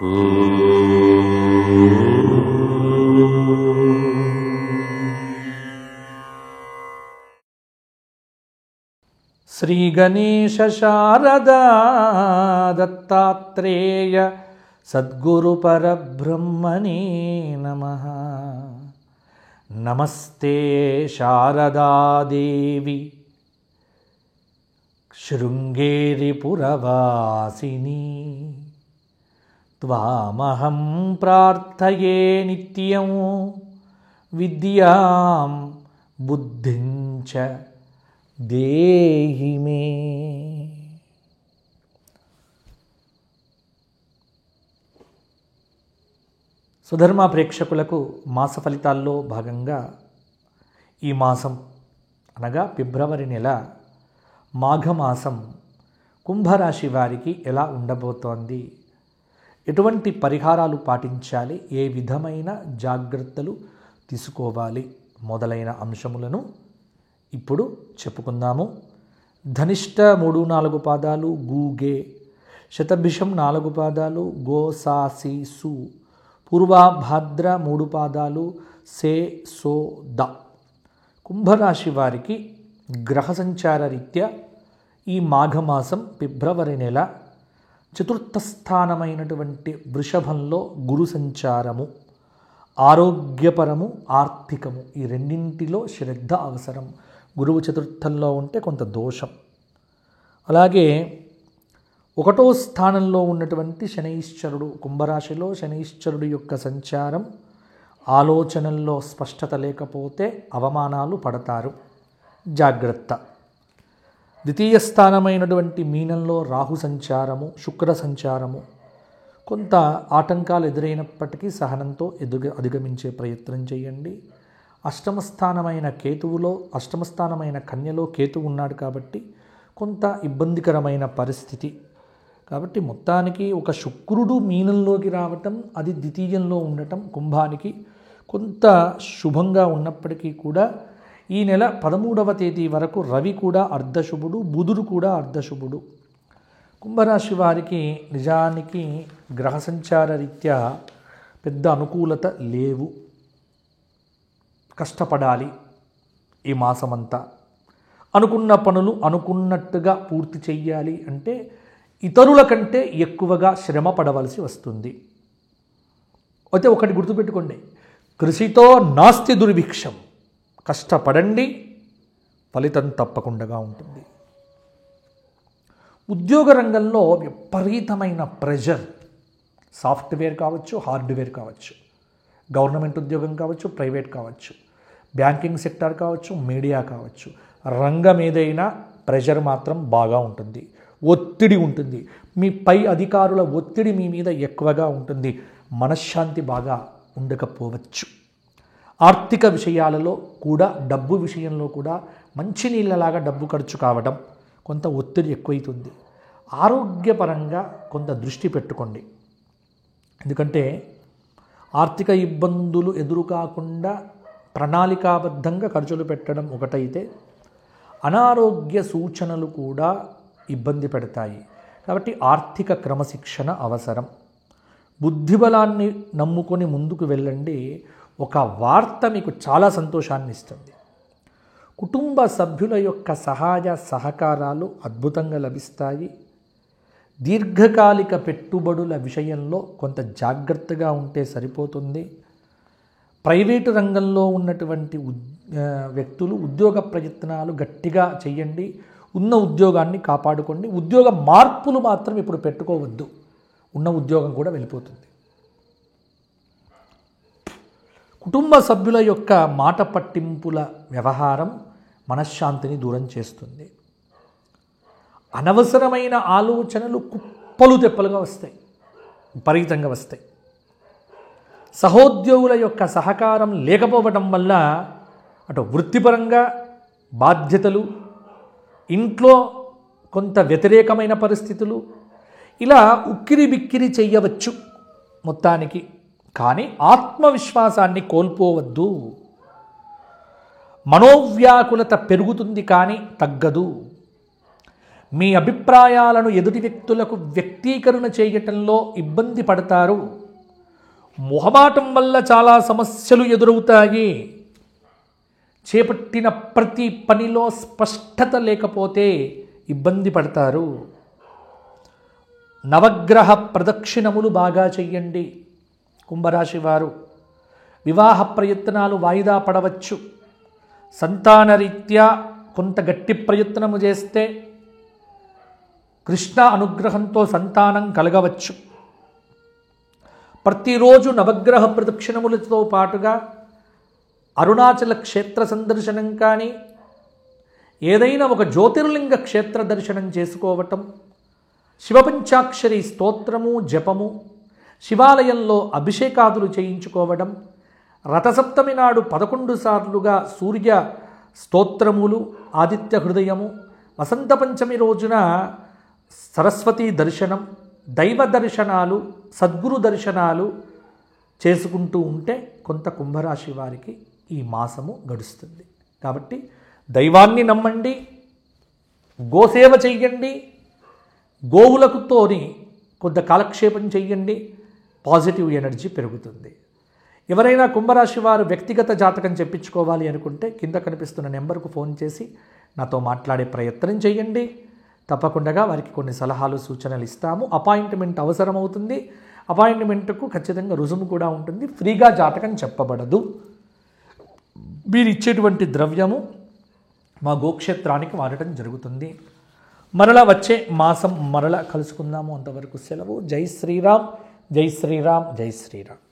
శ్రీ గణేశ శారదా దత్తాత్రేయ సద్గురు పరబ్రహ్మణే నమః. నమస్తే శారదాదేవి శృంగేరి పురవాసిని. త్వామహం ప్రార్థయే నిత్యం విద్యాం బుద్ధిం చ దేహి మే. సుధర్మ ప్రేక్షకులకు మాస ఫలితాల్లో భాగంగా ఈ మాసం అనగా ఫిబ్రవరి నెల మాఘమాసం కుంభరాశి వారికి ఎలా ఉండబోతోంది, ఎటువంటి పరిహారాలు పాటించాలి, ఏ విధమైన జాగ్రత్తలు తీసుకోవాలి మొదలైన అంశములను ఇప్పుడు చెప్పుకుందాము. ధనిష్ట 3-4 పాదాలు, గూగే, శతభిషం 4 పాదాలు, గోసాసి సు, పూర్వభాద్ర 3 పాదాలు, సే సో ద. కుంభరాశి వారికి గ్రహ సంచార రీత్యా ఈ మాఘమాసం ఫిబ్రవరి నెల చతుర్థ స్థానమైనటువంటి వృషభంలో గురు సంచారము, ఆరోగ్యపరము, ఆర్థికము ఈ రెండింటిలో శ్రద్ధ అవసరం. గురువు చతుర్థంలో ఉంటే కొంత దోషం. అలాగే 1వ స్థానంలో ఉన్నటువంటి శనైశ్చరుడు, కుంభరాశిలో శనైశ్చరుడు యొక్క సంచారం, ఆలోచనల్లో స్పష్టత లేకపోతే అవమానాలు పడతారు, జాగ్రత్త. ద్వితీయ స్థానమైనటువంటి మీనంలో రాహు సంచారము, శుక్ర సంచారము, కొంత ఆటంకాలు ఎదురైనప్పటికీ సహనంతో అధిగమించే ప్రయత్నం చేయండి. అష్టమస్థానమైన కేతువులో, అష్టమస్థానమైన కన్యలో కేతువు ఉన్నాడు కాబట్టి కొంత ఇబ్బందికరమైన పరిస్థితి. కాబట్టి మొత్తానికి ఒక శుక్రుడు మీనంలోకి రావటం, అది ద్వితీయంలో ఉండటం కుంభానికి కొంత శుభంగా ఉన్నప్పటికీ కూడా ఈ నెల 13వ తేదీ వరకు రవి కూడా అర్ధశుభుడు, బుధుడు కూడా అర్ధశుభుడు. కుంభరాశి వారికి నిజానికి గ్రహ సంచార రీత్యా పెద్ద అనుకూలత లేవు. కష్టపడాలి ఈ మాసమంతా. అనుకున్న పనులు అనుకున్నట్టుగా పూర్తి చెయ్యాలి అంటే ఇతరుల కంటే ఎక్కువగా శ్రమ పడవలసి వస్తుంది. అయితే ఒకటి గుర్తుపెట్టుకోండి, కృషితో నాస్తి దుర్భిక్షం. కష్టపడండి, ఫలితం తప్పకుండా ఉంటుంది. ఉద్యోగ రంగంలో విపరీతమైన ప్రెషర్, సాఫ్ట్వేర్ కావచ్చు, హార్డ్వేర్ కావచ్చు, గవర్నమెంట్ ఉద్యోగం కావచ్చు, ప్రైవేట్ కావచ్చు, బ్యాంకింగ్ సెక్టార్ కావచ్చు, మీడియా కావచ్చు, రంగం ఏదైనా ప్రెషర్ మాత్రం బాగా ఉంటుంది, ఒత్తిడి ఉంటుంది. మీ పై అధికారుల ఒత్తిడి మీ మీద ఎక్కువగా ఉంటుంది. మనశ్శాంతి బాగా ఉండకపోవచ్చు. ఆర్థిక విషయాలలో కూడా, డబ్బు విషయంలో కూడా మంచినీళ్ళలాగా డబ్బు ఖర్చు కావడం, కొంత ఒత్తిడి ఎక్కువైతుంది. ఆరోగ్యపరంగా కొంత దృష్టి పెట్టుకోండి. ఎందుకంటే ఆర్థిక ఇబ్బందులు ఎదురు కాకుండా ప్రణాళికాబద్ధంగా ఖర్చులు పెట్టడం ఒకటైతే, అనారోగ్య సూచనలు కూడా ఇబ్బంది పెడతాయి. కాబట్టి ఆర్థిక క్రమశిక్షణ అవసరం. బుద్ధిబలాన్ని నమ్ముకొని ముందుకు వెళ్ళండి. ఒక వార్త మీకు చాలా సంతోషాన్ని ఇస్తుంది. కుటుంబ సభ్యుల యొక్క సహాయ సహకారాలు అద్భుతంగా లభిస్తాయి. దీర్ఘకాలిక పెట్టుబడుల విషయంలో కొంత జాగ్రత్తగా ఉంటే సరిపోతుంది. ప్రైవేటు రంగంలో ఉన్నటువంటి వ్యక్తులు ఉద్యోగ ప్రయత్నాలు గట్టిగా చేయండి. ఉన్న ఉద్యోగాన్ని కాపాడుకోండి. ఉద్యోగ మార్పులు మాత్రం ఇప్పుడు పెట్టుకోవద్దు, ఉన్న ఉద్యోగం కూడా వెళ్ళిపోతుంది. కుటుంబ సభ్యుల యొక్క మాట పట్టింపుల వ్యవహారం మనశ్శాంతిని దూరం చేస్తుంది. అనవసరమైన ఆలోచనలు కుప్పలు తెప్పలుగా వస్తాయి, విపరీతంగా వస్తాయి. సహోద్యోగుల యొక్క సహకారం లేకపోవడం వల్ల అటు వృత్తిపరంగా బాధ్యతలు, ఇంట్లో కొంత వ్యతిరేకమైన పరిస్థితులు, ఇలా ఉక్కిరి బిక్కిరి చెయ్యవచ్చు మొత్తానికి. కానీ ఆత్మవిశ్వాసాన్ని కోల్పోవద్దు. మనోవ్యాకులత పెరుగుతుంది కానీ తగ్గదు. మీ అభిప్రాయాలను ఎదుటి వ్యక్తులకు వ్యక్తీకరణ చేయటంలో ఇబ్బంది పడతారు. మొహమాటం వల్ల చాలా సమస్యలు ఎదురవుతాయి. చేపట్టిన ప్రతి పనిలో స్పష్టత లేకపోతే ఇబ్బంది పడతారు. నవగ్రహ ప్రదక్షిణములు బాగా చెయ్యండి. కుంభరాశి వారు వివాహ ప్రయత్నాలు వాయిదా పడవచ్చు. సంతానరీత్యా కొంత గట్టి ప్రయత్నము చేస్తే కృష్ణ అనుగ్రహంతో సంతానం కలగవచ్చు. ప్రతిరోజు నవగ్రహ ప్రదక్షిణములతో పాటుగా అరుణాచల క్షేత్ర సందర్శనం కానీ ఏదైనా ఒక జ్యోతిర్లింగ క్షేత్ర దర్శనం చేసుకోవటం, శివపంచాక్షరి స్తోత్రము జపము, శివాలయంలో అభిషేకాదులు చేయించుకోవడం, రథసప్తమి నాడు 11 సార్లుగా సూర్య స్తోత్రములు, ఆదిత్య హృదయము, వసంత పంచమి రోజున సరస్వతీ దర్శనం, దైవ దర్శనాలు, సద్గురు దర్శనాలు చేసుకుంటూ ఉంటే కొంత కుంభరాశి వారికి ఈ మాసము గడుస్తుంది. కాబట్టి దైవాన్ని నమ్మండి, గోసేవ చెయ్యండి, గోవులకుతోని కొంత కాలక్షేపం చెయ్యండి, పాజిటివ్ ఎనర్జీ పెరుగుతుంది. ఎవరైనా కుంభరాశి వారు వ్యక్తిగత జాతకం చెప్పించుకోవాలి అనుకుంటే కింద కనిపిస్తున్న నెంబర్కు ఫోన్ చేసి నాతో మాట్లాడే ప్రయత్నం చేయండి. తప్పకుండా వారికి కొన్ని సలహాలు సూచనలు ఇస్తాము. అపాయింట్మెంట్ అవసరమవుతుంది. అపాయింట్మెంట్కు ఖచ్చితంగా రుజుము కూడా ఉంటుంది. ఫ్రీగా జాతకం చెప్పబడదు. మీరు ఇచ్చేటువంటి ద్రవ్యము మా గోక్షేత్రానికి వాడటం జరుగుతుంది. మరలా వచ్చే మాసం మరలా కలుసుకుందాము. అంతవరకు సెలవు. జై శ్రీరామ్, జై శ్రీరామ్, జై శ్రీరామ్.